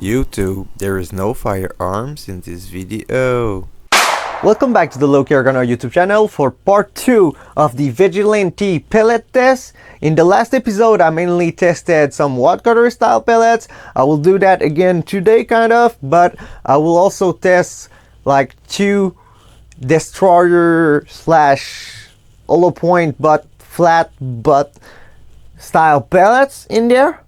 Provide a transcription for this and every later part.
YouTube, there is no firearms in this video. Welcome back to the Lowkey Airgunner YouTube channel for part 2 of the Vigilante pellet test. In the last episode, I mainly tested some wadcutter style pellets. I will do that again today kind of, but I will also test like 2 destroyer slash hollow point but flat butt style pellets in there.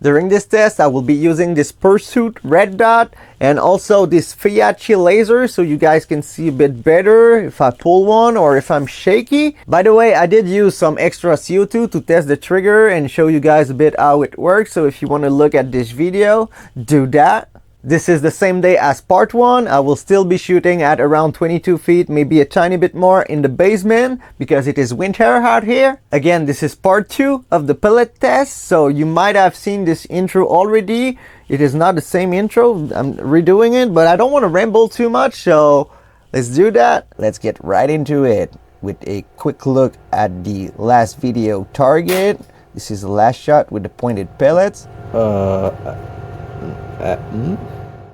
During this test, I will be using this Pursuit red dot and also this Fiat laser so you guys can see a bit better if I pull one or if I'm shaky. By the way, I did use some extra CO2 to test the trigger and show you guys a bit how it works. So if you want to look at this video, do that. This is the same day as part 1. I will still be shooting at around 22 feet, maybe a tiny bit more in the basement because it is winter out here. Again, this is part 2 of the pellet test, so you might have seen this intro already. It is not the same intro, I'm redoing it, but I don't want to ramble too much, so let's do that. Let's get right into it with a quick look at the last video target. This is the last shot with the pointed pellets.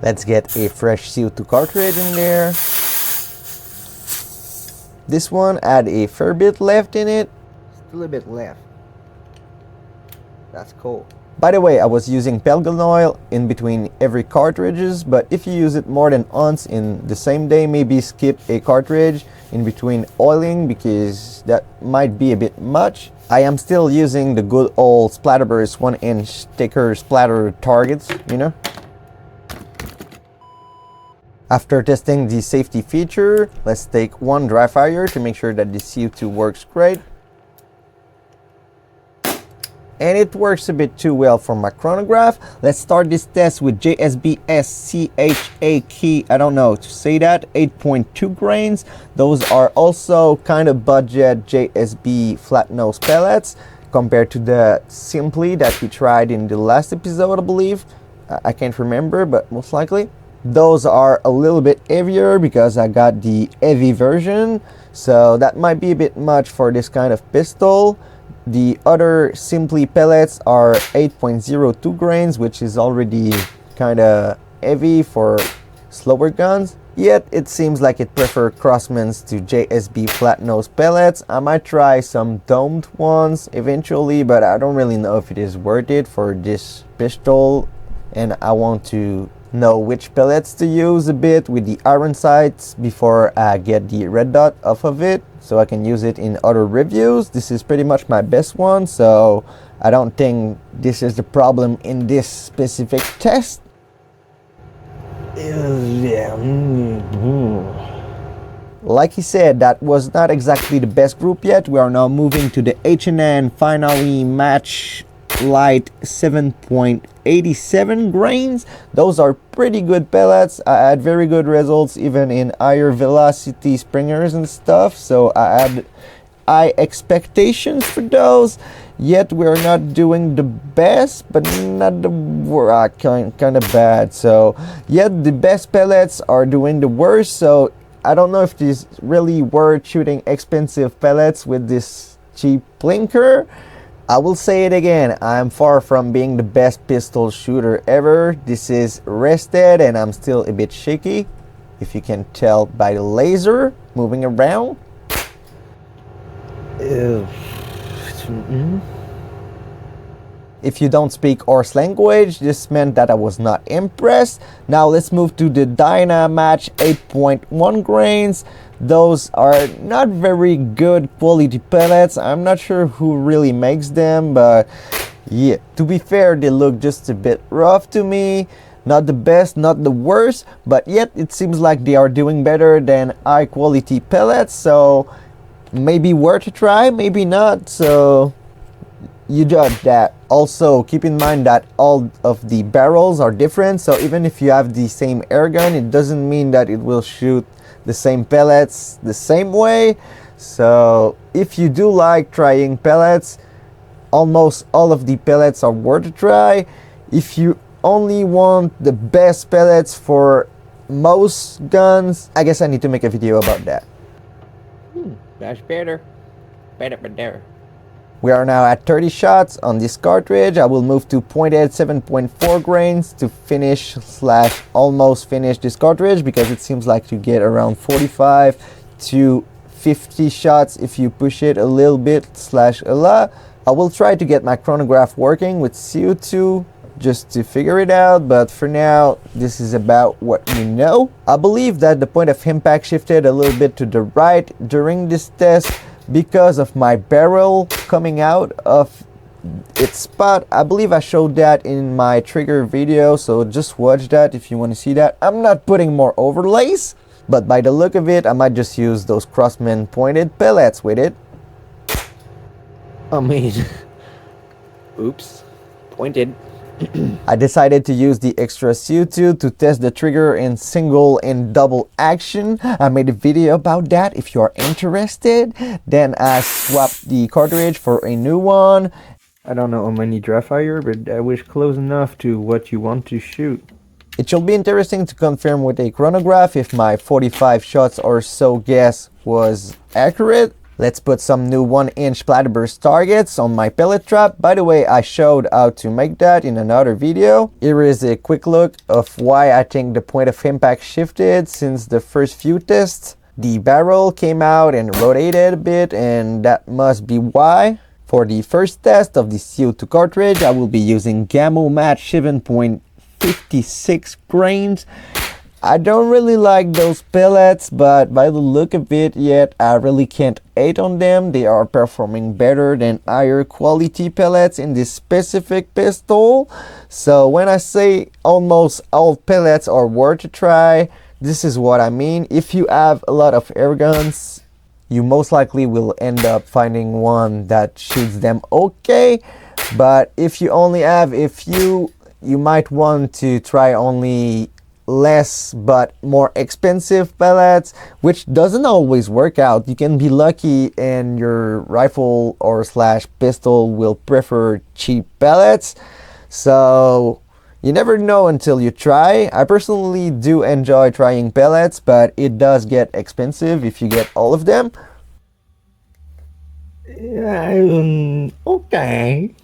Let's get a fresh CO2 cartridge in there. This one had a fair bit left in it. Still a bit left. That's cool. By the way, I was using pellet oil in between every cartridges, but if you use it more than once in the same day, maybe skip a cartridge in between oiling because that might be a bit much. I am still using the good old Splatterburst 1-inch sticker splatter targets, you know. After testing the safety feature, let's take one dry fire to make sure that the CO2 works great. And it works a bit too well for my chronograph. Let's start this test with Jsb Stoeger, I don't know to say that, 8.2 grains. Those are also kind of budget Jsb flatnose pellets compared to the Simply that we tried in the last episode, I believe. I can't remember, but most likely. Those are a little bit heavier because I got the heavy version, so that might be a bit much for this kind of pistol. The other Simply pellets are 8.02 grains, which is already kind of heavy for slower guns. Yet it seems like it prefers Crossman's to Jsb flatnose pellets. I might try some domed ones eventually, but I don't really know if it is worth it for this pistol, and I want to know which pellets to use a bit with the iron sights before I get the red dot off of it so I can use it in other reviews. This is pretty much my best one, so I don't think this is the problem in this specific test. Like he said, that was not exactly the best group yet. We are now moving to the H&N finally match light 7.87 grains. Those are pretty good pellets. I had very good results even in higher velocity springers and stuff, so I had high expectations for those. Yet we're not doing the best, but not the kind of bad. So yet the best pellets are doing the worst, so I don't know if it is really worth shooting expensive pellets with this cheap blinker. I will say it again, I'm far from being the best pistol shooter ever. This is rested and I'm still a bit shaky, if you can tell by the laser moving around. If you don't speak Horse language, this meant that I was not impressed. Now let's move to the Dynamatch 8.1 grains. Those are not very good quality pellets. I'm not sure who really makes them, but yeah, to be fair, they look just a bit rough to me. Not the best, not the worst, but yet it seems like they are doing better than high quality pellets, so maybe worth a try, maybe not, so you judge that. Also, keep in mind that all of the barrels are different, so even if you have the same airgun, it doesn't mean that it will shoot the same pellets the same way. So if you do like trying pellets, almost all of the pellets are worth a try. If you only want the best pellets for most guns, I guess I need to make a video about that. That's better. Better. We are now at 30 shots on this cartridge. I will move to .8 7.4 grains to finish slash almost finish this cartridge, because it seems like you get around 45 to 50 shots if you push it a little bit slash a lot. I will try to get my chronograph working with CO2 just to figure it out, but for now this is about what we know. I believe that the point of impact shifted a little bit to the right during this test because of my barrel coming out of its spot. I believe I showed that in my trigger video, so just watch that if you want to see that. I'm not putting more overlays, but by the look of it, I might just use those Crossman pointed pellets with it. I mean, oops, pointed. I decided to use the extra CO2 to test the trigger in single and double action. I made a video about that if you are interested. Then I swapped the cartridge for a new one. I don't know how many dry fire, but I wish close enough to what you want to shoot. It should be interesting to confirm with a chronograph if my 45 shots or so guess was accurate. Let's put some new 1-inch splatterburst targets on my pellet trap. By the way, I showed how to make that in another video. Here is a quick look of why I think the point of impact shifted since the first few tests. The barrel came out and rotated a bit, and that must be why. For the first test of the CO2 cartridge, I will be using Gamo match 7.56 grains. I don't really like those pellets, but by the look of it yet, I really can't hate on them. They are performing better than higher quality pellets in this specific pistol. So when I say almost all pellets are worth a try, this is what I mean. If you have a lot of air guns, you most likely will end up finding one that shoots them okay. But if you only have a few, you might want to try only less but more expensive pellets, which doesn't always work out. You can be lucky and your rifle or slash pistol will prefer cheap pellets, so you never know until you try. I personally do enjoy trying pellets, but it does get expensive if you get all of them. Okay.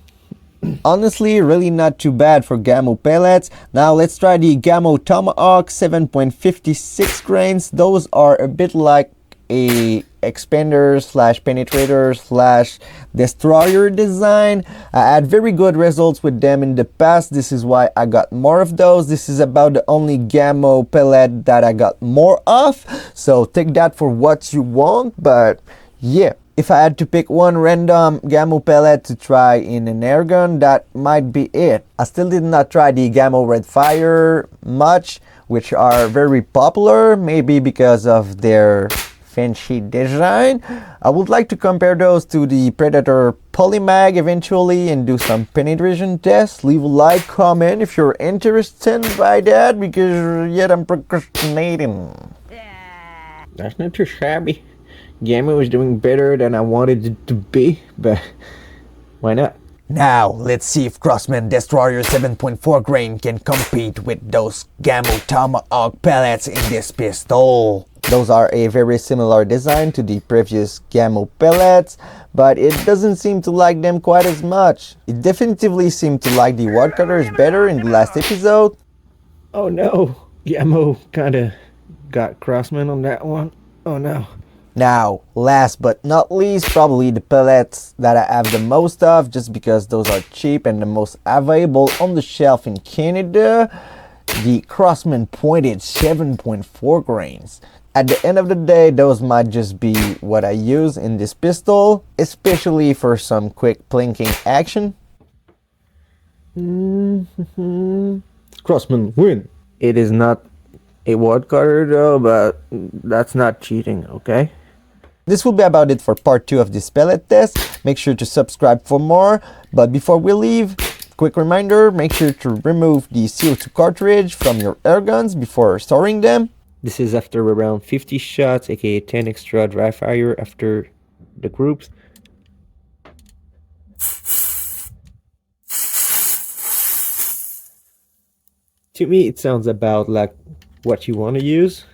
Honestly, really not too bad for Gamo pellets. Now let's try the Gamo Tomahawk 7.56 grains. Those are a bit like a expander slash penetrator slash destroyer design. I had very good results with them in the past. This is why I got more of those. This is about the only Gamo pellet that I got more of, so take that for what you want. But yeah, if I had to pick one random Gamo pellet to try in an airgun, that might be it. I still did not try the Gamo Red Fire much, which are very popular, maybe because of their fancy design. I would like to compare those to the Predator Polymag eventually and do some penetration tests. Leave a like, comment if you're interested by that, because yet I'm procrastinating. That's not too shabby. Gamo is doing better than I wanted it to be, but why not? Now, let's see if Crossman Destroyer 7.4 grain can compete with those Gamo Tomahawk pellets in this pistol. Those are a very similar design to the previous Gamo pellets, but it doesn't seem to like them quite as much. It definitively seemed to like the wadcutters better in the last episode. Oh no, Gamo kinda got Crossman on that one. Oh no. Now, last but not least, probably the pellets that I have the most of, just because those are cheap and the most available on the shelf in Canada, the Crossman pointed 7.4 grains. At the end of the day, those might just be what I use in this pistol, especially for some quick plinking action. Crossman win. It is not a wadcutter though, but that's not cheating, okay? This will be about it for part 2 of this pellet test. Make sure to subscribe for more. But before we leave, quick reminder, make sure to remove the CO2 cartridge from your airguns before storing them. This is after around 50 shots, aka 10 extra dry fire after the groups. To me, it sounds about like what you want to use.